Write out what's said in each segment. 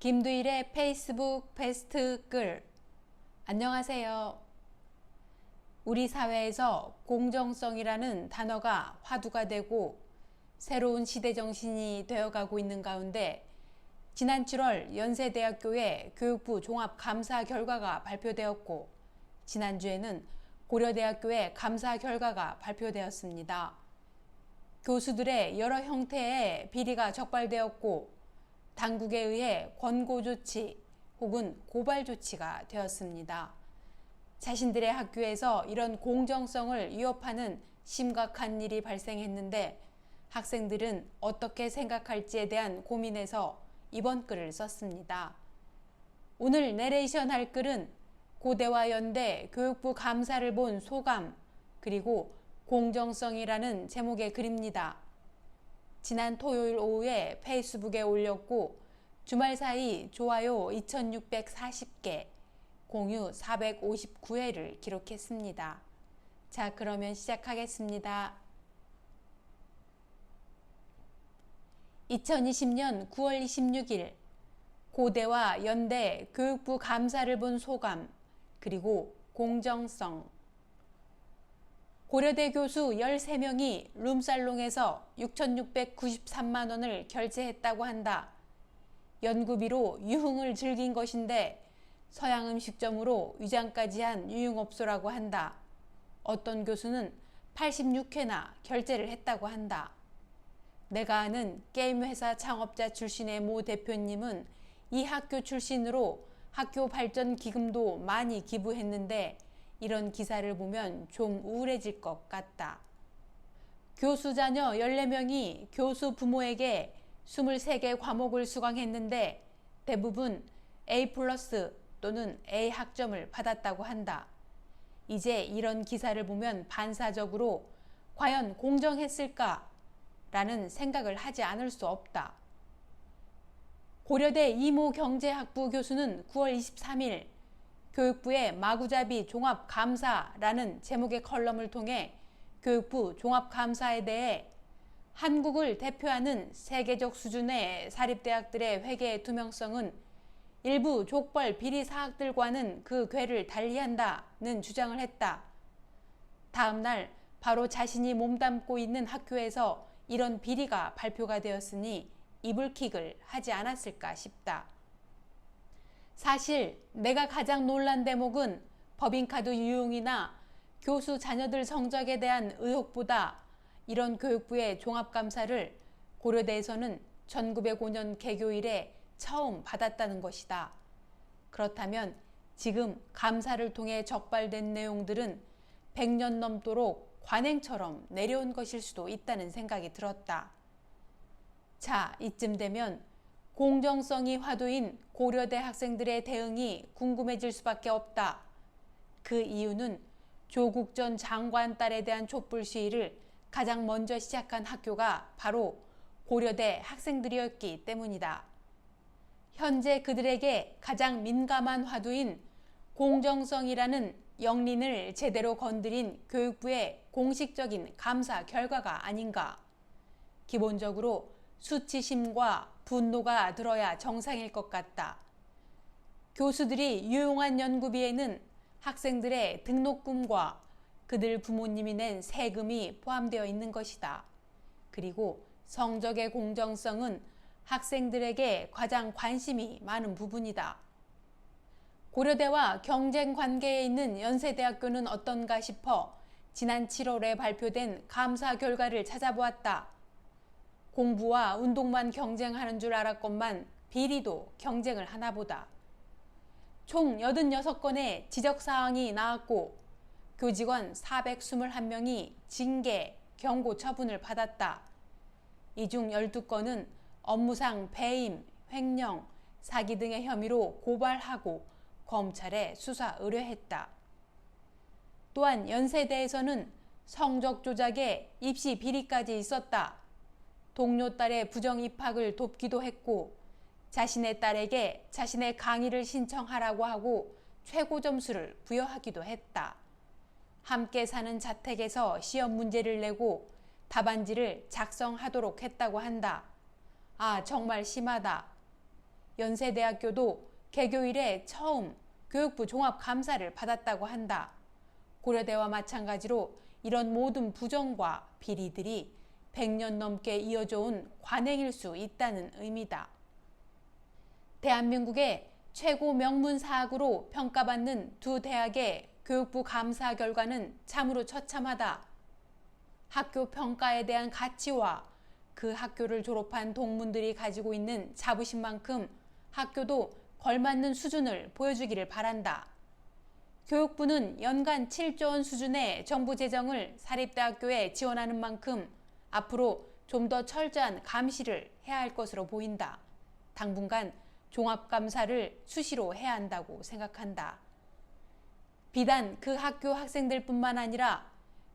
김두일의 페이스북 베스트 글. 안녕하세요. 우리 사회에서 공정성이라는 단어가 화두가 되고 새로운 시대정신이 되어가고 있는 가운데 지난 7월 연세대학교의 교육부 종합감사 결과가 발표되었고 지난주에는 고려대학교의 감사 결과가 발표되었습니다. 교수들의 여러 형태의 비리가 적발되었고 당국에 의해 권고 조치 혹은 고발 조치가 되었습니다. 자신들의 학교에서 이런 공정성을 위협하는 심각한 일이 발생했는데 학생들은 어떻게 생각할지에 대한 고민에서 이번 글을 썼습니다. 오늘 내레이션 할 글은 고대와 연대 교육부 감사를 본 소감 그리고 공정성이라는 제목의 글입니다. 지난 토요일 오후에 페이스북에 올렸고 주말 사이 좋아요 2640개, 공유 459회를 기록했습니다. 자, 그러면 시작하겠습니다. 2020년 9월 26일 고대와 연대 교육부 감사를 본 소감 그리고 공정성. 고려대 교수 13명이 룸살롱에서 6,693만 원을 결제했다고 한다. 연구비로 유흥을 즐긴 것인데 서양 음식점으로 위장까지 한 유흥업소라고 한다. 어떤 교수는 86회나 결제를 했다고 한다. 내가 아는 게임회사 창업자 출신의 모 대표님은 이 학교 출신으로 학교 발전 기금도 많이 기부했는데 이런 기사를 보면 좀 우울해질 것 같다. 교수 자녀 14명이 교수 부모에게 23개 과목을 수강했는데 대부분 A+ 또는 A 학점을 받았다고 한다. 이제 이런 기사를 보면 반사적으로 과연 공정했을까? 라는 생각을 하지 않을 수 없다. 고려대 이모 경제학부 교수는 9월 23일 교육부의 마구잡이 종합감사라는 제목의 컬럼을 통해 교육부 종합감사에 대해 한국을 대표하는 세계적 수준의 사립대학들의 회계의 투명성은 일부 족벌 비리 사학들과는 그 궤를 달리한다는 주장을 했다. 다음 날 바로 자신이 몸담고 있는 학교에서 이런 비리가 발표가 되었으니 이불킥을 하지 않았을까 싶다. 사실 내가 가장 놀란 대목은 법인카드 유용이나 교수 자녀들 성적에 대한 의혹보다 이런 교육부의 종합감사를 고려대에서는 1905년 개교 이래 처음 받았다는 것이다. 그렇다면 지금 감사를 통해 적발된 내용들은 100년 넘도록 관행처럼 내려온 것일 수도 있다는 생각이 들었다. 자, 이쯤 되면 공정성이 화두인 고려대 학생들의 대응이 궁금해질 수밖에 없다. 그 이유는 조국 전 장관 딸에 대한 촛불 시위를 가장 먼저 시작한 학교가 바로 고려대 학생들이었기 때문이다. 현재 그들에게 가장 민감한 화두인 공정성이라는 영린을 제대로 건드린 교육부의 공식적인 감사 결과가 아닌가. 기본적으로 수치심과 분노가 들어야 정상일 것 같다. 교수들이 유용한 연구비에는 학생들의 등록금과 그들 부모님이 낸 세금이 포함되어 있는 것이다. 그리고 성적의 공정성은 학생들에게 가장 관심이 많은 부분이다. 고려대와 경쟁 관계에 있는 연세대학교는 어떤가 싶어 지난 7월에 발표된 감사 결과를 찾아보았다. 공부와 운동만 경쟁하는 줄 알았건만 비리도 경쟁을 하나보다. 총 86건의 지적사항이 나왔고 교직원 421명이 징계, 경고 처분을 받았다. 이 중 12건은 업무상 배임, 횡령, 사기 등의 혐의로 고발하고 검찰에 수사 의뢰했다. 또한 연세대에서는 성적 조작에 입시 비리까지 있었다. 동료 딸의 부정 입학을 돕기도 했고 자신의 딸에게 자신의 강의를 신청하라고 하고 최고 점수를 부여하기도 했다. 함께 사는 자택에서 시험 문제를 내고 답안지를 작성하도록 했다고 한다. 아, 정말 심하다. 연세대학교도 개교 이래 처음 교육부 종합감사를 받았다고 한다. 고려대와 마찬가지로 이런 모든 부정과 비리들이 100년 넘게 이어져 온 관행일 수 있다는 의미다. 대한민국의 최고 명문사학으로 평가받는 두 대학의 교육부 감사 결과는 참으로 처참하다. 학교 평가에 대한 가치와 그 학교를 졸업한 동문들이 가지고 있는 자부심만큼 학교도 걸맞는 수준을 보여주기를 바란다. 교육부는 연간 7조 원 수준의 정부 재정을 사립대학교에 지원하는 만큼 앞으로 좀 더 철저한 감시를 해야 할 것으로 보인다. 당분간 종합감사를 수시로 해야 한다고 생각한다. 비단 그 학교 학생들뿐만 아니라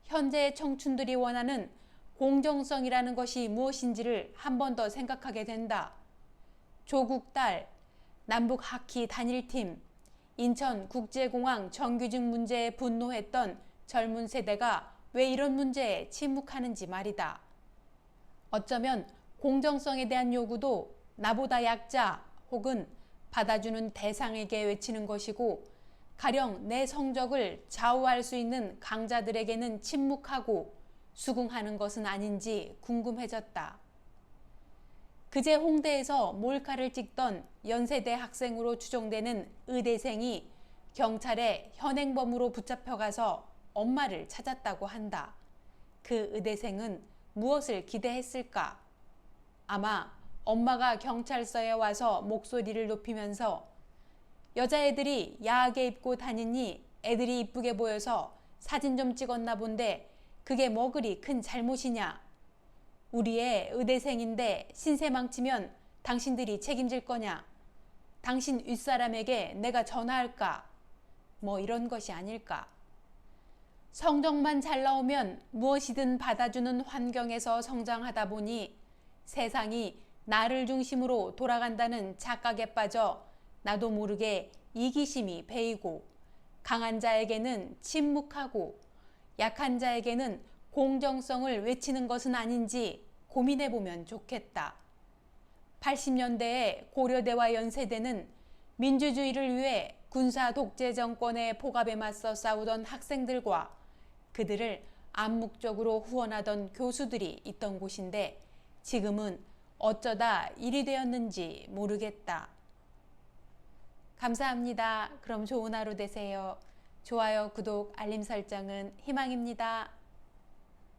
현재의 청춘들이 원하는 공정성이라는 것이 무엇인지를 한 번 더 생각하게 된다. 조국 딸, 남북 하키 단일팀, 인천국제공항 정규직 문제에 분노했던 젊은 세대가 왜 이런 문제에 침묵하는지 말이다. 어쩌면 공정성에 대한 요구도 나보다 약자 혹은 받아주는 대상에게 외치는 것이고 가령 내 성적을 좌우할 수 있는 강자들에게는 침묵하고 수긍하는 것은 아닌지 궁금해졌다. 그제 홍대에서 몰카를 찍던 연세대 학생으로 추정되는 의대생이 경찰에 현행범으로 붙잡혀가서 엄마를 찾았다고 한다. 그 의대생은 무엇을 기대했을까? 아마 엄마가 경찰서에 와서 목소리를 높이면서 여자애들이 야하게 입고 다니니 애들이 이쁘게 보여서 사진 좀 찍었나 본데 그게 뭐 그리 큰 잘못이냐? 우리 애 의대생인데 신세 망치면 당신들이 책임질 거냐? 당신 윗사람에게 내가 전화할까? 뭐 이런 것이 아닐까? 성적만 잘 나오면 무엇이든 받아주는 환경에서 성장하다 보니 세상이 나를 중심으로 돌아간다는 착각에 빠져 나도 모르게 이기심이 배이고 강한 자에게는 침묵하고 약한 자에게는 공정성을 외치는 것은 아닌지 고민해보면 좋겠다. 80년대에 고려대와 연세대는 민주주의를 위해 군사 독재 정권의 폭압에 맞서 싸우던 학생들과 그들을 암묵적으로 후원하던 교수들이 있던 곳인데 지금은 어쩌다 일이 되었는지 모르겠다. 감사합니다. 그럼 좋은 하루 되세요. 좋아요, 구독, 알림 설정은 희망입니다.